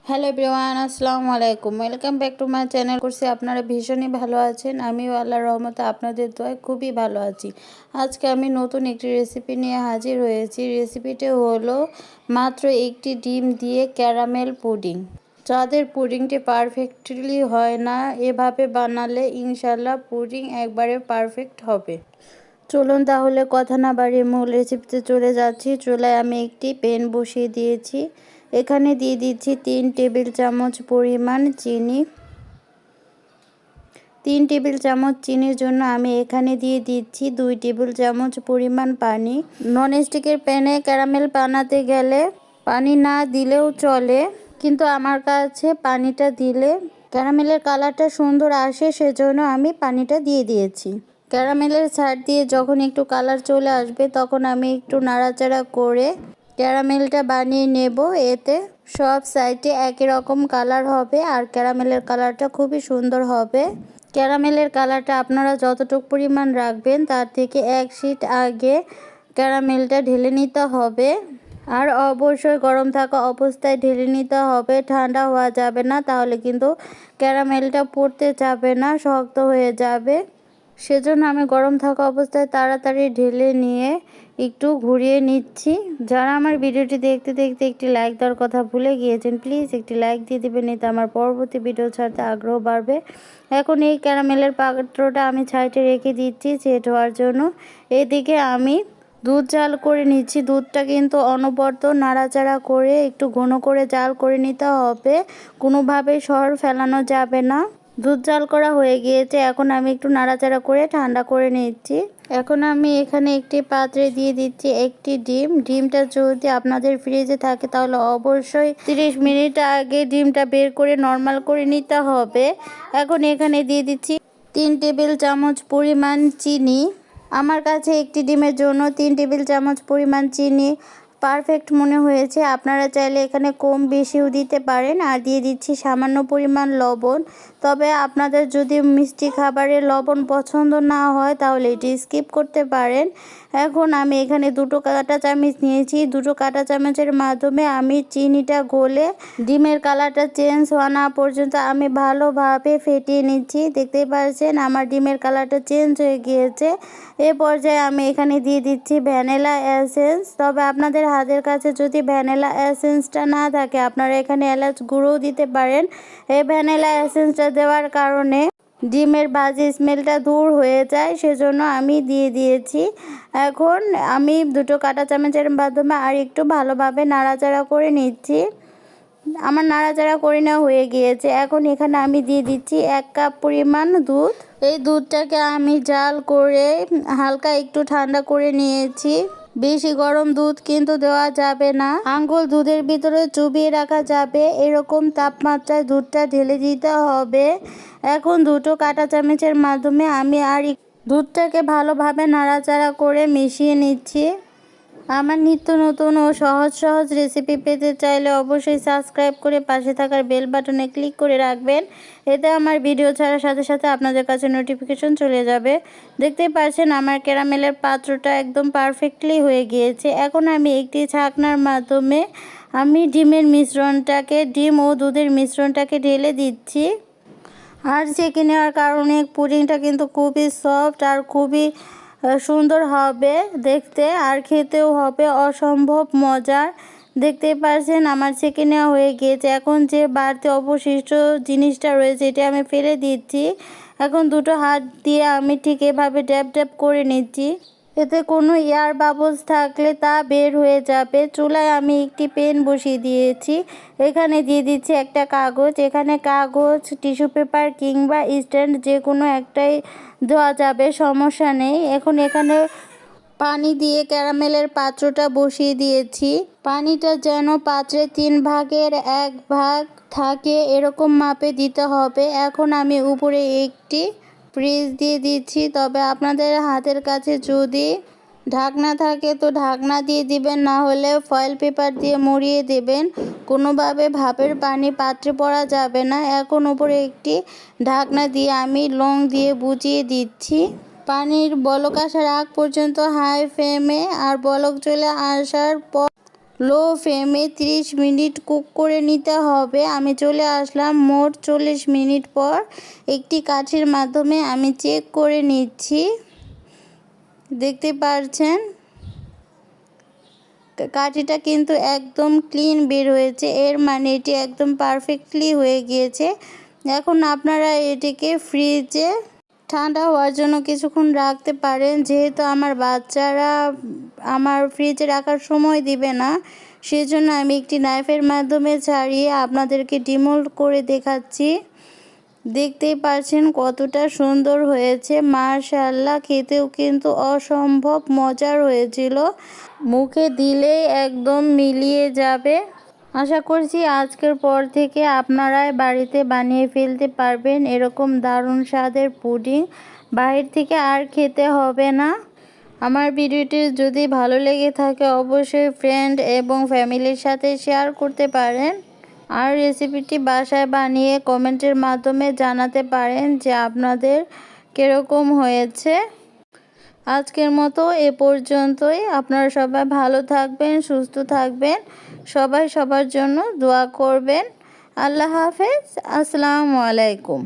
Hello everyone, আসসালামু আলাইকুম। Welcome back to my channel. করছি আপনারা ভীষণই ভালো আছেন। আমিও আল্লাহর রহমতে আপনাদের দোয়ায় খুবই ভালো আছি। আজকে আমি নতুন একটি রেসিপি নিয়ে হাজির হয়েছি। রেসিপিটা হলো মাত্র একটি ডিম দিয়ে ক্যারামেল পুডিং। যাদের পুডিংটি পারফেক্টলি হয় না, এভাবে বানালে ইনশাল্লাহ পুডিং একবারে পারফেক্ট হবে। চলুন তাহলে কথা না বাড়িয়ে মূল রেসিপিতে চলে যাচ্ছি। চুলায় আমি একটি প্যান বসিয়ে দিয়েছি। এখানে দিয়ে দিচ্ছি 3 টেবিল চামচ পরিমাণ চিনি। 3 টেবিল চামচ চিনির জন্য আমি এখানে দিয়ে দিচ্ছি 2 টেবিল চামচ পরিমাণ পানি। ননস্টিকের প্যানে ক্যারামেল বানাতে গেলে পানি না দিলেও চলে, কিন্তু আমার কাছে পানিটা দিলে ক্যারামেলের কালারটা সুন্দর আসে, সেজন্য আমি পানিটা দিয়ে দিয়েছি। ক্যারামেলের সাইড দিয়ে যখন একটু কালার চলে আসবে তখন আমি একটু নাড়াচাড়া করে ক্যারামেলটা বানিয়ে নেব। এতে সব সাইডে একই রকম কালার হবে আর ক্যারামেলের কালারটা খুবই সুন্দর হবে। ক্যারামেলের কালারটা আপনারা যতটুকু পরিমাণ রাখবেন তার থেকে 1 শিট আগে ক্যারামেলটা ঢেলে নিতে হবে। আর অবশ্যই গরম থাকা অবস্থায় ঢেলে নিতে হবে, ঠান্ডা হওয়া যাবে না, তাহলে কিন্তু ক্যারামেলটা পড়তে যাবে না, শক্ত হয়ে যাবে। সেজন্য আমি গরম থাকা অবস্থায় তাড়াতাড়ি ঢেলে নিয়ে একটু ঘুরিয়ে নিচ্ছি। যারা আমার ভিডিওটি দেখতে দেখতে একটি লাইক দেওয়ার কথা ভুলে গিয়েছেন, প্লিজ একটি লাইক দিয়ে দেবেন, এতে আমার পরবর্তী ভিডিও ছাড়তে আগ্রহ বাড়বে। এখন এই ক্যারামেলের পাত্রটা আমি সাইডে রেখে দিচ্ছি সেট হওয়ার জন্য। এদিকে আমি দুধ জাল করে নিচ্ছি। দুধটা কিন্তু অনবরত নাড়াচাড়া করে একটু ঘন করে জাল করে নিতে হবে, কোনোভাবেই সর ফেলানো যাবে না। দুধ জাল করা হয়ে গিয়েছে, এখন আমি একটু নাড়াচাড়া করে ঠান্ডা করে নিচ্ছি। এখন আমি এখানে একটি পাত্রে দিয়ে দিচ্ছি একটি ডিম। ডিমটা যদি আপনাদের ফ্রিজে থাকে তাহলে অবশ্যই 30 মিনিট আগে ডিমটা বের করে নর্মাল করে নিতে হবে। এখন এখানে দিয়ে দিচ্ছি 3 টেবিল চামচ পরিমাণ চিনি। আমার কাছে একটি ডিমের জন্য 3 টেবিল চামচ পরিমাণ চিনি পারফেক্ট মনে হয়েছে। আপনারা চাইলে এখানে কম বেশিও দিতে পারেন। আর দিয়ে দিচ্ছি সামান্য পরিমাণ লবণ। তবে আপনাদের যদি মিষ্টি খাবারে লবণ পছন্দ না হয় তাহলে এটি স্কিপ করতে পারেন। এখন আমি এখানে 2 কাঁটা চামচ নিয়েছি। 2 কাঁটা চামচের মাধ্যমে আমি চিনিটা গলে ডিমের কালারটা চেঞ্জ হওয়া না পর্যন্ত আমি ভালোভাবে ফেটিয়ে নিচ্ছি। দেখতেই পাচ্ছেন আমার ডিমের কালারটা চেঞ্জ হয়ে গিয়েছে। এ পর্যায়ে আমি এখানে দিয়ে দিচ্ছি ভ্যানিলা এসেন্স। তবে আপনাদের হাতের কাছে যদি ভ্যানিলা এসেন্সটা না থাকে আপনারা এখানে এলাচ গুঁড়োও দিতে পারেন। এই ভ্যানিলা এসেন্সটা দেওয়ার কারণে ডিমের বাজে স্মেলটা দূর হয়ে যায়, সেজন্য আমি দিয়ে দিয়েছি। এখন আমি 2 কাঁটা চামচের মাধ্যমে আর একটু ভালোভাবে নাড়াচাড়া করে নিচ্ছি। আমার নাড়াচাড়া করে নেওয়া হয়ে গিয়েছে। এখন এখানে আমি দিয়ে দিচ্ছি 1 কাপ পরিমাণ দুধ। এই দুধটাকে আমি জাল করে হালকা একটু ঠান্ডা করে নিয়েছি। বেশি গরম দুধ কিন্তু দেওয়া যাবে না, আঙ্গুল দুধের ভিতরে চুবিয়ে রাখা যাবে এরকম তাপমাত্রায় দুধটা ঢেলে দিতে হবে। এখন 2 কাঁটা চামচের মাধ্যমে আমি আর দুধটাকে ভালোভাবে নাড়াচাড়া করে মিশিয়ে নিচ্ছি। আমার নিত্য নতুন ও সহজ রেসিপি পেতে চাইলে অবশ্যই সাবস্ক্রাইব করে পাশে থাকার বেল বাটনে ক্লিক করে রাখবেন। এতে আমার ভিডিও ছাড়ার সাথে সাথে আপনাদের কাছে নোটিফিকেশন চলে যাবে। দেখতেই পাচ্ছেন আমার ক্যারামেলের পাত্রটা একদম পারফেক্টলি হয়ে গিয়েছে। এখন আমি একটি ছাকনার মাধ্যমে আমি ডিম ও দুধের মিশ্রণটাকে ঢেলে দিচ্ছি। আর ছেঁকে নেওয়ার কারণে পুডিংটা কিন্তু খুবই সফট আর খুবই সুন্দর হবে দেখতে, আর খেতেও হবে অসম্ভব মজার। দেখতেই পাচ্ছেন আমার ছেঁকে নেওয়া হয়ে গিয়েছে। এখন যে বাড়তি অবশিষ্ট জিনিসটা রয়েছে এটা আমি ফেলে দিচ্ছি। এখন 2 হাত দিয়ে আমি ঠিক এভাবে ড্যাব ড্যাব করে নিচ্ছি। এতে কোনো এয়ার বাবলস থাকলে তা বের হয়ে যাবে। চুলায় আমি একটি প্যান বসিয়ে দিয়েছি। এখানে দিয়ে দিচ্ছি একটা কাগজ। এখানে কাগজ, টিস্যু পেপার কিংবা স্ট্যান্ড যে কোনো একটাই দেওয়া যাবে, সমস্যা নেই। এখন এখানে পানি দিয়ে ক্যারামেলের পাত্রটা বসিয়ে দিয়েছি। পানিটা যেন পাত্রে 3 ভাগের 1 ভাগ থাকে এরকম মাপে দিতে হবে। এখন আমি উপরে একটি ফ্রিজ দিয়ে দিচ্ছি। তবে আপনাদের হাতের কাছে যদি ঢাকনা থাকে তো ঢাকনা দিয়ে দিবেন, না হলে ফয়েল পেপার দিয়ে মুড়িয়ে দেবেন। কোনোভাবে ভাপের পানি পাত্রে পড়া যাবে না। এখন উপরে একটি ঢাকনা দিয়ে আমি লং দিয়ে বুঝিয়ে দিচ্ছি। পানির বলক আসার আগ পর্যন্ত হাই ফ্লেমে, আর বলক চলে আসার পর লো ফ্লেমে 30 মিনিট কুক করে নিতে হবে। আমি চলে আসলাম মোট 40 মিনিট পর। একটি কাঠির মাধ্যমে আমি চেক করে নিচ্ছি। দেখতে পাচ্ছেন কাঠিটা কিন্তু একদম ক্লিন বের হয়েছে, এর মানে এটি একদম পারফেক্টলি হয়ে গিয়েছে। এখন আপনারা এটিকে ফ্রিজে ঠান্ডা হওয়ার জন্য কিছুক্ষণ রাখতে পারেন। যেহেতু আমার বাচ্চারা আমার ফ্রিজে রাখার সময় দিবে না, সেজন্য আমি একটি নাইফের মাধ্যমে ছাড়িয়ে আপনাদেরকে ডিমোল্ড করে দেখাচ্ছি। দেখতেই পাচ্ছেন কতটা সুন্দর হয়েছে, মাশাআল্লাহ। খেতেও কিন্তু অসম্ভব মজার হয়েছিল, মুখে দিলেই একদম মিলিয়ে যাবে। আশা করছি আজকের পর থেকে আপনারাই বাড়িতে বানিয়ে ফেলতে পারবেন এরকম দারুণ স্বাদের পুডিং। বাইরে থেকে আর খেতে হবে না। আমার ভিডিওটি যদি ভালো লেগে থাকে অবশ্যই ফ্রেন্ড এবং ফ্যামিলির সাথে শেয়ার করতে পারেন। আর রেসিপিটি বাসায় বানিয়ে কমেন্টের মাধ্যমে জানাতে পারেন যে আপনাদের কীরকম হয়েছে। আজকের মতো এ পর্যন্তই। আপনারা সবাই ভালো থাকবেন, সুস্থ থাকবেন, সবাই সবার জন্য দোয়া করবেন। আল্লাহ হাফেজ, আসসালামু আলাইকুম।